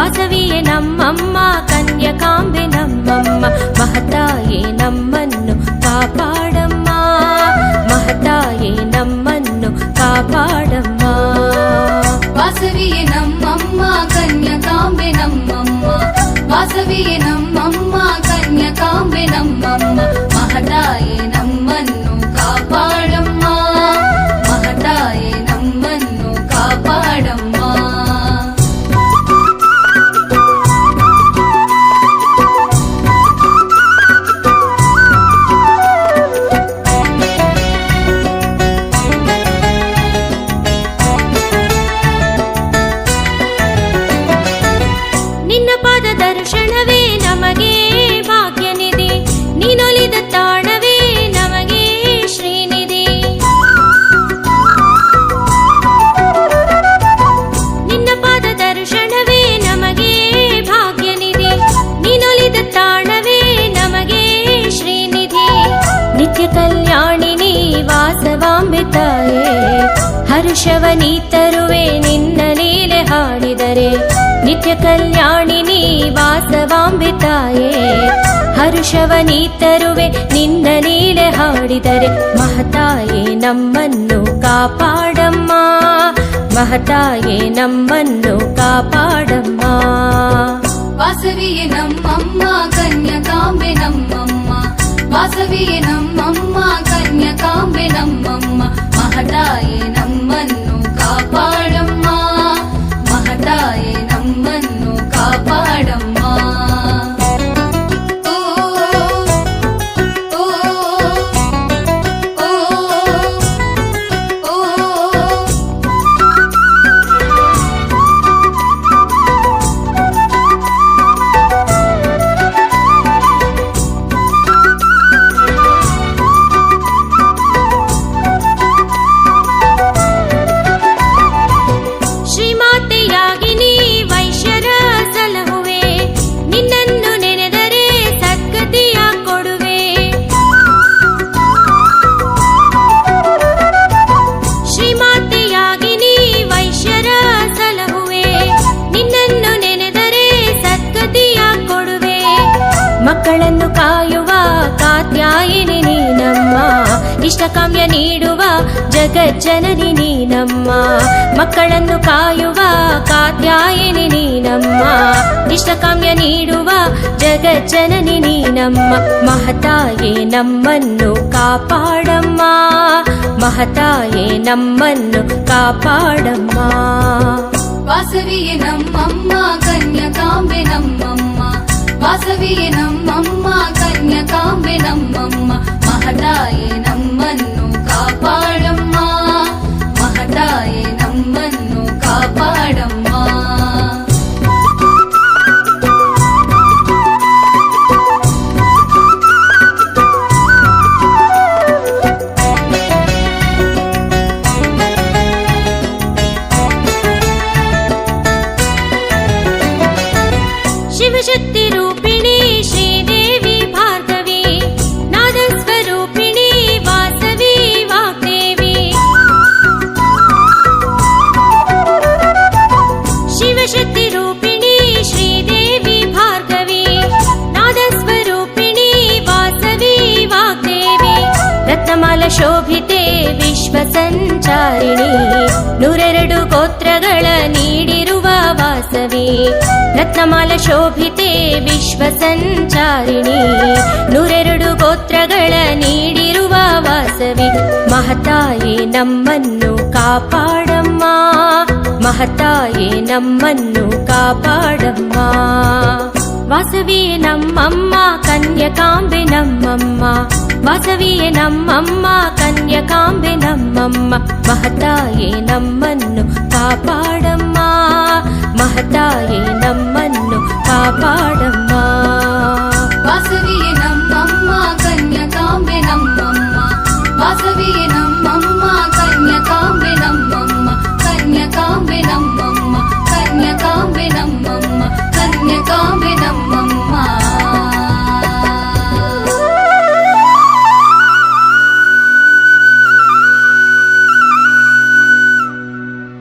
ವಾಸವಿಯೇ ನಮ್ಮಮ್ಮ ಕನ್ಯಕಾಂಬೆ ನಮ್ಮಮ್ಮ ಮಹತಾಯೇ ನಮ್ಮನ್ನು ಕಾಪಾಡಮ್ಮ ಮಹತಾಯೇ ನಮ್ಮನ್ನು ಕಾಪಾಡಮ್ಮ ವಾಸವಿಯೇ ನಮ್ಮಮ್ಮ ಕನ್ಯಕಾಂಬೆ ನಮ್ಮಮ್ಮ ವಾಸವಿಯೇ ನಮ್ಮಮ್ಮ ಕನ್ಯಕಾಂಬೆ ನಮ್ಮಮ್ಮ ಮಹತಾಯೇ ನಮ್ಮನ್ನು ಕಾಪಾಡಮ್ಮ ಮಹತಾಯೇ ನಮ್ಮನ್ನು ಕಾಪಾಡಮ್ಮ ನಿನ್ನ ಪಾದ ದರ್ಶನವೇ ನಮಗೆ ಭಾಗ್ಯನಿಧಿ ನೀನೊಲಿದ ತಾಣವೇ ನಮಗೆ ಶ್ರೀನಿಧಿ ನಿನ್ನ ಪಾದ ದರ್ಶನವೇ ನಮಗೆ ಭಾಗ್ಯನಿಧಿ ನೀನೊಲಿದ ತಾಣವೇ ನಮಗೆ ಶ್ರೀನಿಧಿ ನಿತ್ಯ ಕಲ್ಯಾಣಿನಿ ವಾಸವಾಂಬೆ ತಾಯೇ ಹರ್ಷವನಿ ತರುವೆ ನಿನ್ನ ಲೀಲೆ ಹಾಡಿದರೆ ನಿತ್ಯ ಕಲ್ಯಾಣಿನಿ ವಾಸವಾಂಬೆ ತಾಯೇ ಹರ್ಷವನಿ ತರುವೆ ನಿನ್ನ ಲೀಲೆ ಹಾಡಿದರೆ ಮಹತಾಯೇ ನಮ್ಮನ್ನು ಕಾಪಾಡಮ್ಮ ಮಹತಾಯೇ ನಮ್ಮನ್ನು ಕಾಪಾಡಮ್ಮ ವಾಸವಿಯೇ ನಮ್ಮಮ್ಮ ಕನ್ಯಕಾಂಬೆ ನಮ್ಮಮ್ಮ ವಾಸವಿಯೇ ನಮ್ಮಮ್ಮ ಕನ್ಯಕಾಂಬೆ ನಮ್ಮಮ್ಮ ಮಹತಾಯೇ ನಮ್ಮನ್ನು ಕಾಪಾಡಮ್ಮ ಮಹತಾಯೇ ನಮ್ಮನ್ನು ಕಾಪಾಡಮ್ಮ ಓ ಓ ಓ ಓ ಶ್ರೀಮಾತೆಯಾಗಿ ನೀ ವೈಶ್ಯರ ಸಲಹುವೆ ನಿನ್ನನ್ನು ನೆನೆದರೆ ಸದ್ಗತಿಯ ಕೊಡುವೆ ಶ್ರೀಮಾತೆಯಾಗಿ ನೀ ವೈಶ್ಯರ ಸಲಹುವೆ ನಿನ್ನನ್ನು ನೆನೆದರೆ ಸದ್ಗತಿಯ ಕೊಡುವೆ ಮಕ್ಕಳನ್ನು ಕಾಯುವ ಕಾತ್ಯಾಯಿನಿ ನೀನಮ್ಮ ಇಷ್ಟಕಾಮ್ಯ ನೀಡುವ ಜಗಜ್ಜನನಿ ನೀನಮ್ಮ ಮಕ್ಕಳನ್ನು ಕಾಯುವ ಕಾತ್ಯಾಯಿನಿ ನೀನಮ್ಮ ಇಷ್ಟಕಾಮ್ಯ ನೀಡುವ ಜಗಜ್ಜನನಿ ನೀನಮ್ಮ ಮಹತಾಯೇ ನಮ್ಮನ್ನು ಕಾಪಾಡಮ್ಮ ಮಹತಾಯೇ ನಮ್ಮನ್ನು ಕಾಪಾಡಮ್ಮ ವಾಸವಿಯೇ ನಮ್ಮಮ್ಮ ಕನ್ಯಕಾಂಬೆ ನಮ್ಮಮ್ಮ ವಾಸವಿಯೇ ನಮ್ಮಮ್ಮ ಕನ್ಯಕಾಂಬೆ ನಮ್ಮಮ್ಮ ಮಹತಾಯೇ ನಮ್ಮನ್ನು ಕಾಪಾಡಮ್ಮ ಮಹತಾಯೇ ನಮ್ಮನ್ನು ಕಾಪಾಡಮ್ಮ ಶಿವಶಕ್ತಿ ರೂಪಿಣಿ ಶ್ರೀದೇವಿ ಭಾರ್ಗವಿ ನಾದ ಸ್ವರೂಪಿಣಿ ವಾಸವಿ ವಾಗ್ದೇವಿ ಶಿವಶಕ್ತಿ ರೂಪಿಣಿ ಶ್ರೀದೇವಿ ಭಾರ್ಗವಿ ನಾದ ಸ್ವರೂಪಿಣಿ ವಾಸವಿ ವಾಗ್ದೇವಿ ರತ್ನಮಾಲ ಶೋಭಿತೆ ವಿಶ್ವ ಸಂಚಾರಿಣಿ 102 ಗೋತ್ರಗಳ ನೀಡಿರುವ ವಾಸವಿ ರತ್ನಮಾಲ ಶೋಭಿತೆ ವಿಶ್ವ ಸಂಚಾರಿಣಿ 102 ಗೋತ್ರಗಳ ನೀಡಿರುವ ವಾಸವಿ ಮಹತಾಯೇ ನಮ್ಮನ್ನು ಕಾಪಾಡಮ್ಮ ಮಹತಾಯೇ ನಮ್ಮನ್ನು ಕಾಪಾಡಮ್ಮ ವಾಸವಿಯೇ ನಮ್ಮಮ್ಮ ಕನ್ಯಕಾಂಬೆ ನಮ್ಮಮ್ಮ ವಾಸವಿಯೇ ನಮ್ಮಮ್ಮ ಕನ್ಯಕಾಂಬೆ ನಮ್ಮಮ್ಮ ಮಹತಾಯೇ ನಮ್ಮನ್ನು ಕಾಪಾಡಮ್ಮ ಮಹತಾಯೇ ನಮ್ಮನ್ನು ಕಾಪಾಡಮ್ಮ ವಾಸವಿಯೇ ನಮ್ಮಮ್ಮ ಕನ್ಯಕಾಂಬೆ ನಮ್ಮಮ್ಮ ವಾಸವಿಯೇ ನಮ್ಮ